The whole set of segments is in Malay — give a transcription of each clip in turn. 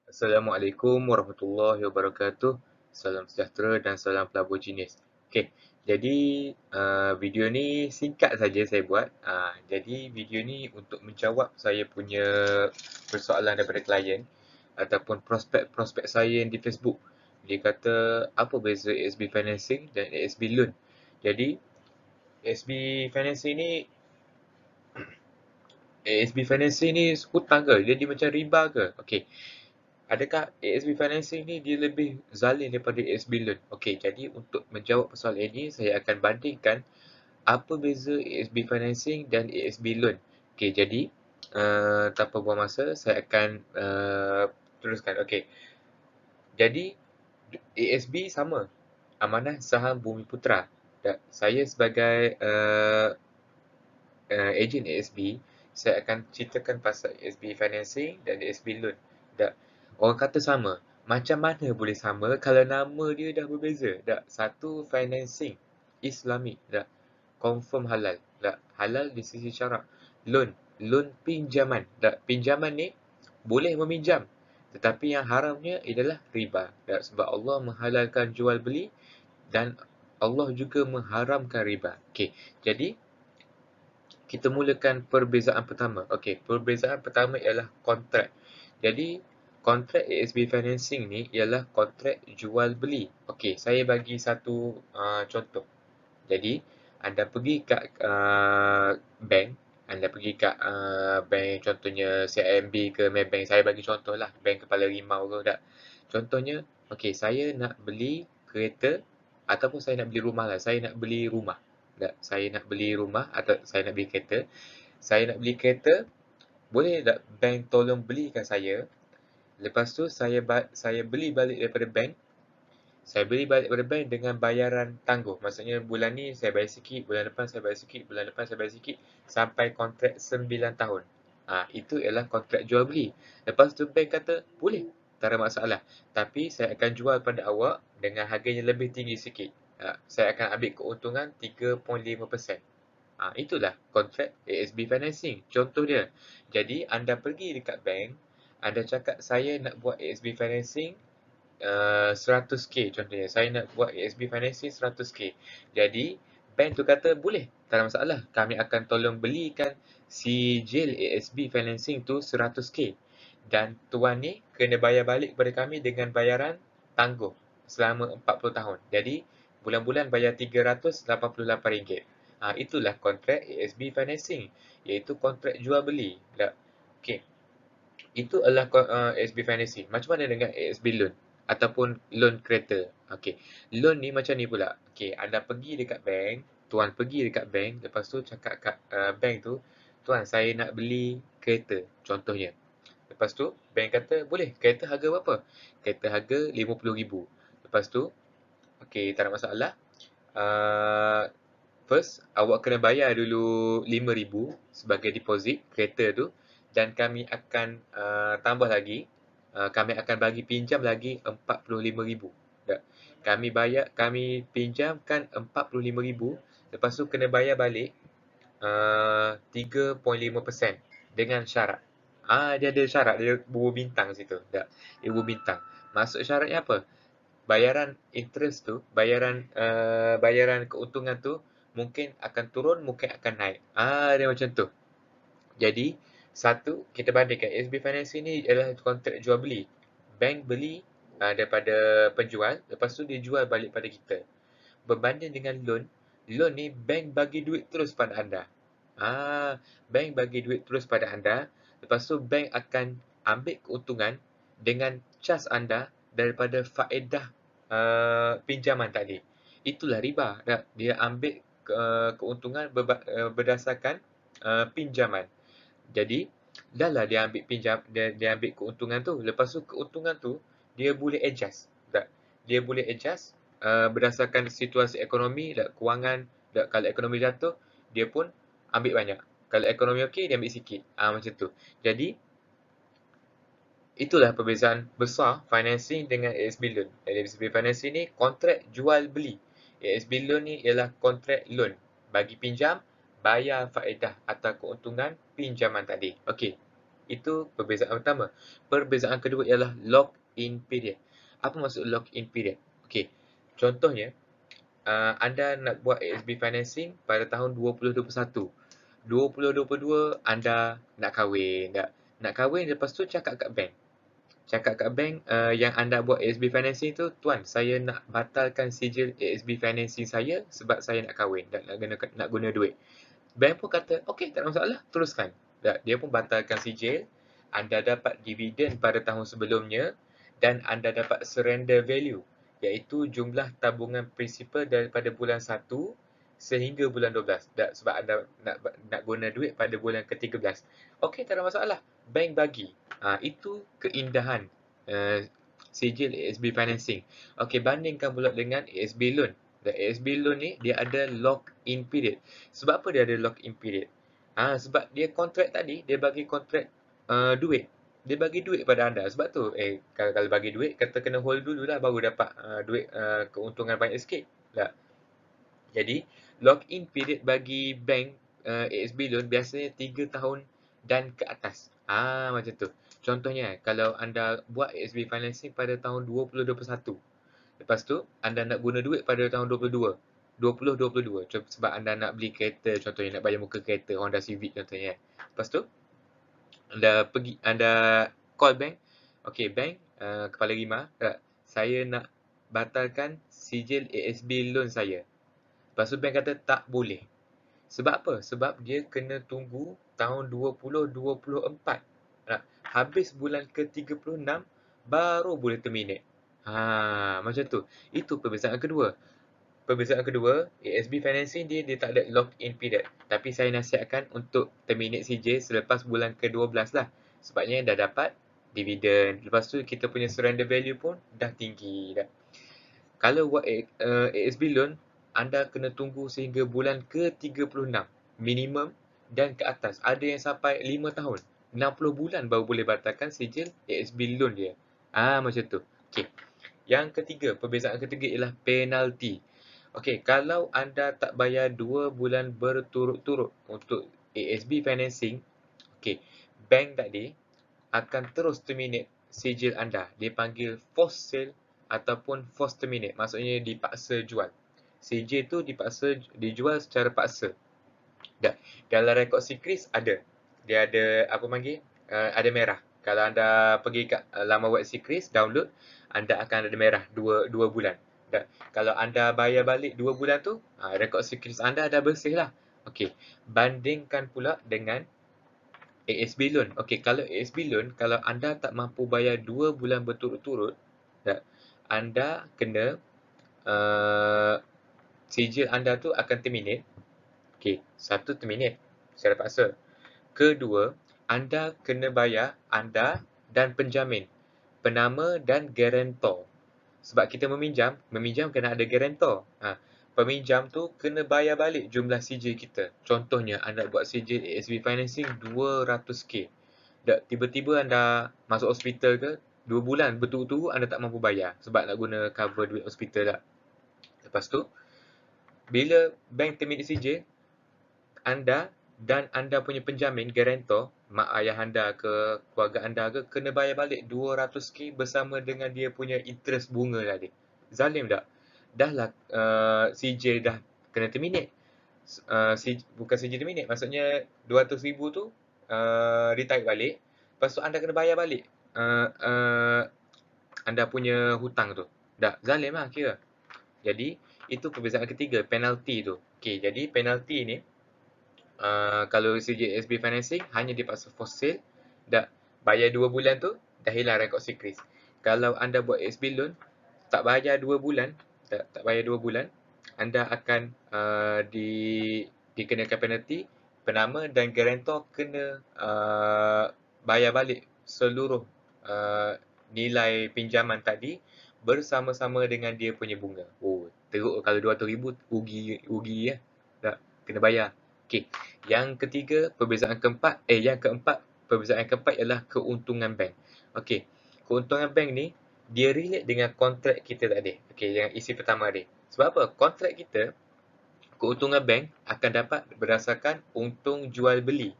Assalamualaikum warahmatullahi wabarakatuh. Salam sejahtera dan salam pelabur jenis. Okey, jadi video ni singkat saja saya buat. Jadi video ni untuk menjawab saya punya persoalan daripada klien ataupun prospek-prospek saya di Facebook. Dia kata apa beza ASB financing dan ASB loan. Jadi ASB financing ni ASB financing ni hutang ke? Jadi macam riba ke? Okey. Adakah ASB financing ni dia lebih zalim daripada ASB loan? Okey, jadi untuk menjawab persoalan ini, saya akan bandingkan apa beza ASB financing dan ASB loan. Okey, jadi tanpa buang masa, saya akan teruskan. Okey, jadi ASB sama, Amanah Saham Bumi Putra. Saya sebagai ejen ASB, saya akan ceritakan pasal ASB financing dan ASB loan. Tak, orang kata sama. Macam mana boleh sama kalau nama dia dah berbeza? Tak, satu financing Islamic, tak, confirm halal. Tak, halal di sisi syarak. Loan pinjaman. Tak, pinjaman ni boleh meminjam. Tetapi yang haramnya adalah riba. Tak, sebab Allah menghalalkan jual beli dan Allah juga mengharamkan riba. Okey, jadi kita mulakan perbezaan pertama. Okey, perbezaan pertama ialah kontrak. Jadi, kontrak ASB financing ni ialah kontrak jual beli. Okey, saya bagi satu contoh. Jadi, anda pergi kat bank, anda pergi kat bank contohnya CIMB ke Maybank. Saya bagi contoh lah, bank Kepala Rimau ke tak. Contohnya, okey, saya nak beli kereta ataupun saya nak beli rumah lah. Saya nak beli rumah. Tak, saya nak beli rumah atau saya nak beli kereta. Saya nak beli kereta, boleh tak bank tolong belikan saya? Lepas tu saya beli balik daripada bank. Saya beli balik daripada bank dengan bayaran tangguh. Maksudnya bulan ni saya bayar sikit, bulan depan saya bayar sikit, bulan depan saya bayar sikit sampai kontrak 9 tahun. Itu ialah kontrak jual beli. Lepas tu bank kata, boleh, tak ada masalah. Tapi saya akan jual pada awak dengan harganya lebih tinggi sikit. Saya akan ambil keuntungan 3.5%. Itulah kontrak ASB financing. Contoh dia. Jadi anda pergi dekat bank, anda cakap saya nak buat ASB financing 100k contohnya. Saya nak buat ASB financing 100k. Jadi bank tu kata boleh, tak ada masalah. Kami akan tolong belikan sijil ASB financing tu 100k. Dan tuan ni kena bayar balik kepada kami dengan bayaran tangguh selama 40 tahun. Jadi bulan-bulan bayar RM388. Itulah kontrak ASB financing, iaitu kontrak jual beli. Okey. Itu adalah ASB financing. Macam mana dengan ASB loan ataupun loan kereta? Okey. Loan ni macam ni pula. Okey, anda pergi dekat bank, tuan pergi dekat bank, lepas tu cakap kat bank tu, "Tuan, saya nak beli kereta." Contohnya. Lepas tu bank kata, "Boleh. Kereta harga berapa?" Kereta harga RM50,000. Lepas tu, okey, tak ada masalah. Uh, First, awak kena bayar dulu RM5,000 sebagai deposit kereta tu dan kami akan tambah lagi, kami akan bagi pinjam lagi RM45,000. Tak? Kami pinjamkan RM45,000, lepas tu kena bayar balik 3.5% dengan syarat. Dia ada syarat, dia berbintang situ. Tak? Dia berbintang. Maksud syaratnya apa? Bayaran interest tu, bayaran keuntungan tu mungkin akan turun, mungkin akan naik. Dia macam tu. Jadi, satu, kita bandingkan ASB Finance ni adalah kontrak jual beli. Bank beli daripada penjual, lepas tu dia jual balik pada kita. Berbanding dengan loan, loan ni bank bagi duit terus pada anda. Bank bagi duit terus pada anda, lepas tu bank akan ambil keuntungan dengan cas anda daripada faedah pinjaman tadi. Itulah riba. Dia ambil keuntungan berdasarkan pinjaman. Jadi, dah lah dia ambil keuntungan tu. Lepas tu keuntungan tu dia boleh adjust. Tak? Dia boleh adjust berdasarkan situasi ekonomi, kewangan. Kalau ekonomi jatuh, dia pun ambil banyak. Kalau ekonomi okey, dia ambil sikit. Macam tu. Jadi, itulah perbezaan besar financing dengan ASB loan. ASB financing ni kontrak jual beli. ASB loan ni ialah kontrak loan. Bagi pinjam, bayar faedah atau keuntungan pinjaman tadi. Okey. Itu perbezaan pertama. Perbezaan kedua ialah lock-in period. Apa maksud lock-in period? Okey, contohnya, anda nak buat ASB financing pada tahun 2021. 2022 anda nak kahwin, nak kahwin, lepas tu cakap kat bank. Yang anda buat ASB financing tu, tuan, saya nak batalkan sijil ASB financing saya sebab saya nak kahwin dan nak guna duit. Bank pun kata, okey, tak ada masalah, teruskan. Dia pun batalkan sijil, anda dapat dividen pada tahun sebelumnya dan anda dapat surrender value, iaitu jumlah tabungan prinsipal daripada bulan 1 sehingga bulan 12. Sebab anda nak guna duit pada bulan ke-13. Okey, tak ada masalah. Bank bagi. Itu keindahan sijil ASB financing. Okey, bandingkan pula dengan ASB loan. ASB loan ni dia ada lock-in period. Sebab apa dia ada lock-in period? Sebab dia kontrak tadi, dia bagi kontrak duit. Dia bagi duit pada anda. Sebab tu, kalau bagi duit, kata kena hold dulu lah baru dapat duit keuntungan banyak sikit. Tak? Jadi, lock-in period bagi bank ASB loan biasanya 3 tahun dan ke atas. Macam tu. Contohnya, kalau anda buat ASB financing pada tahun 2021. Lepas tu, anda nak guna duit pada tahun 2022. Sebab anda nak beli kereta, contohnya nak bayar muka kereta, Honda Civic contohnya. Lepas tu, anda call bank. Okey, bank, kepala rima, saya nak batalkan sijil ASB loan saya. Lepas tu bank kata tak boleh. Sebab apa? Sebab dia kena tunggu tahun 2024. Habis bulan ke-36 baru boleh terminate. Macam tu. Itu perbezaan kedua. Perbezaan kedua, ASB financing dia tak ada lock-in period. Tapi saya nasihatkan untuk terminate CJ selepas bulan ke-12 lah. Sebabnya dah dapat dividen. Lepas tu kita punya surrender value pun dah tinggi dah. Kalau buat ASB loan, anda kena tunggu sehingga bulan ke-36 minimum dan ke atas. Ada yang sampai 5 tahun, 60 bulan baru boleh batalkan sijil ASB loan dia. Macam tu. Okey. Yang ketiga, perbezaan ketiga ialah penalti. Okey, kalau anda tak bayar 2 bulan berturut-turut untuk ASB financing, okey, bank tadi akan terus terminate sijil anda. Dia panggil forced sale ataupun forced terminate. Maksudnya dipaksa jual. Sijil tu dipaksa dijual secara paksa. Dalam rekod Sikris ada. Dia ada apa panggil? Ada merah. Kalau anda pergi kat laman web Sikris, download, anda akan ada merah 2 bulan. Kalau anda bayar balik 2 bulan tu, rekod Sikris anda dah bersih lah. Okey, bandingkan pula dengan ASB loan. Okey, kalau ASB loan, kalau anda tak mampu bayar 2 bulan berturut-turut, anda kena sijil anda tu akan terminate. Okey, satu terminate secara paksa. Kedua, anda kena bayar anda dan penjamin, penama dan guarantor. Sebab kita meminjam kena ada guarantor. Peminjam tu kena bayar balik jumlah sijil kita. Contohnya, anda buat sijil ASB financing 200k. Tiba-tiba anda masuk hospital ke, 2 bulan berturut-turut anda tak mampu bayar sebab nak guna cover duit hospital tak. Lepas tu, bila bank terminate sijil, anda dan anda punya penjamin, guarantor, mak ayah anda ke, keluarga anda ke, kena bayar balik 200k bersama dengan dia punya interest bunga tadi. Zalim tak? Dah lah CJ dah kena terminate. Bukan CJ terminate, maksudnya 200,000 tu ditarik balik. Lepas tu anda kena bayar balik anda punya hutang tu. Dah zalim lah kira. Jadi, itu perbezaan ketiga, penalti tu. Okay, jadi penalti ni, kalau CJSB financing hanya dipaksa for sale, dah bayar 2 bulan tu dah hilang rekod Sikris. Kalau anda buat SB loan tak bayar 2 bulan, tak bayar 2 bulan, anda akan dikenakan penalti, penama dan guarantor kena bayar balik seluruh nilai pinjaman tadi bersama-sama dengan dia punya bunga. Teruk kalau 200,000 rugi ya. Tak kena bayar. Okey. Yang ketiga, yang keempat, perbezaan yang keempat ialah keuntungan bank. Okey. Keuntungan bank ni dia relate dengan kontrak kita tadi. Okey, yang isi pertama tadi. Sebab apa? Kontrak kita, keuntungan bank akan dapat berdasarkan untung jual beli.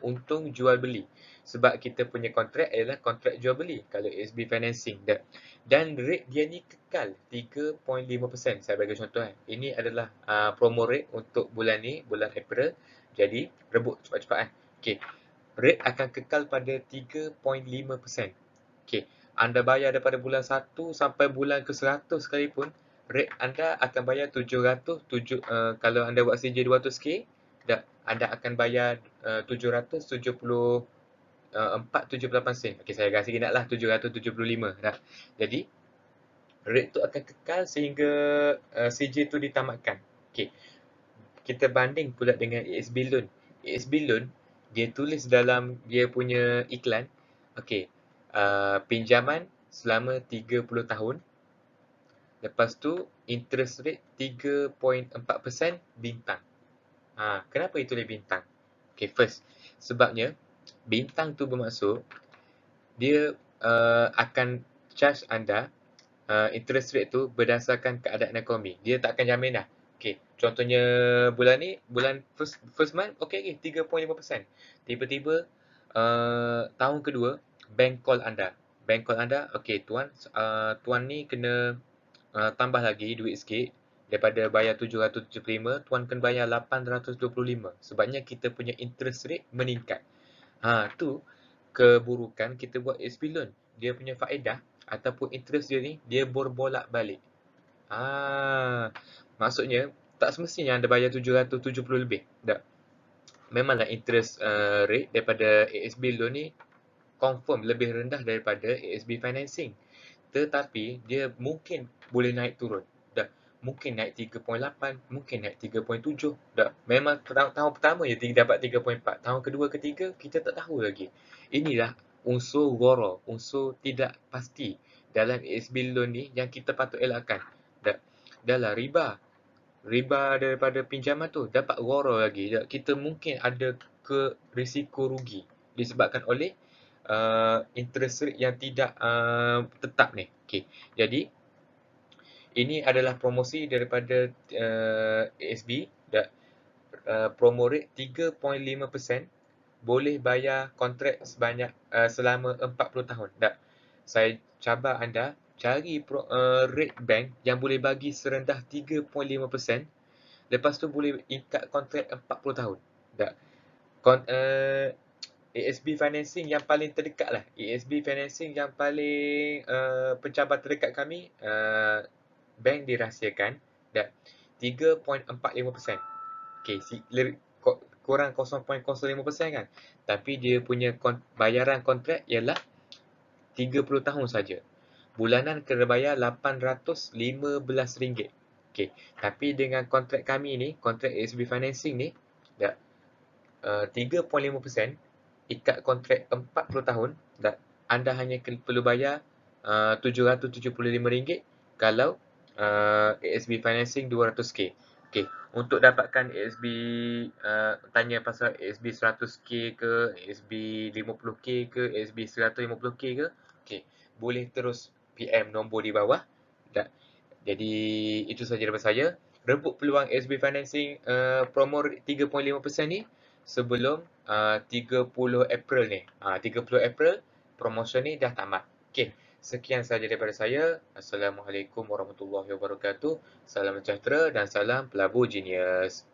Untung jual beli. Sebab kita punya kontrak adalah kontrak jual beli kalau ASB financing. Dan rate dia ni kekal 3.5%. Saya bagi contoh kan. Ini adalah promo rate untuk bulan ni, bulan April. Jadi rebut cepat-cepat kan. Okey. Rate akan kekal pada 3.5%. Okey. Anda bayar daripada bulan 1 sampai bulan ke-100 sekalipun, rate anda akan bayar 700, kalau anda buat CJ 200K, anda akan bayar 774.78 sen. Okey, saya kasi ingat lah 775 dah. Jadi rate tu akan kekal sehingga CJ tu ditamatkan. Okey. Kita banding pula dengan ASB loan. ASB loan dia tulis dalam dia punya iklan, okey, pinjaman selama 30 tahun. Lepas tu interest rate 3.4% bintang. Kenapa itu dia bintang? Okay, first, sebabnya bintang tu bermaksud dia akan charge anda interest rate tu berdasarkan keadaan ekonomi. Dia tak akan jamin dah. Okay, contohnya bulan ni, bulan first month, okay, 3.5%. Tiba-tiba tahun kedua, bank call anda. Bank call anda, okay, tuan ni kena tambah lagi duit sikit. Daripada bayar 775, tuan kena bayar 825. Sebabnya kita punya interest rate meningkat. Tu keburukan kita buat ASB loan. Dia punya faedah ataupun interest dia ni, dia berbolak-balik. Maksudnya, tak semestinya anda bayar 770 lebih. Tak. Memanglah interest rate daripada ASB loan ni confirm lebih rendah daripada ASB financing. Tetapi dia mungkin boleh naik turun. Dah. Mungkin naik 3.8, mungkin naik 3.7. Dah. Memang tahun pertama je dapat 3.4. Tahun kedua, ketiga kita tak tahu lagi. Inilah unsur ghara, unsur tidak pasti dalam ASB loan ni yang kita patut elakkan. Dah lah riba. Riba daripada pinjaman tu dapat ghara lagi. Kita mungkin ada ke risiko rugi disebabkan oleh interest rate yang tidak tetap ni. Okey. Jadi ini adalah promosi daripada ASB. Promo rate 3.5%, boleh bayar kontrak selama 40 tahun. Saya cabar anda cari rate bank yang boleh bagi serendah 3.5%. Lepas tu boleh ikat kontrak 40 tahun. ASB financing yang paling terdekat lah. ASB financing yang paling pencabar terdekat kami, bank dirahsiakan, 3.45%. Okay, kurang 0.05% kan. Tapi dia punya bayaran kontrak ialah 30 tahun saja. Bulanan kena bayar RM815. Okay, tapi dengan kontrak kami ni, kontrak ASB financing ni, 3.5%, ikat kontrak 40 tahun, anda hanya perlu bayar RM775 kalau ASB financing 200K. Okey, untuk dapatkan ASB, tanya pasal ASB 100K ke, ASB 50K ke, ASB 150K ke, okey, boleh terus PM nombor di bawah. Jadi itu sahaja daripada saya. Rebut peluang ASB financing promo 3.5% ni sebelum 30 April ni. 30 April promotion ni dah tamat. Okey, sekian sahaja daripada saya. Assalamualaikum warahmatullahi wabarakatuh. Salam sejahtera dan salam pelabur genius.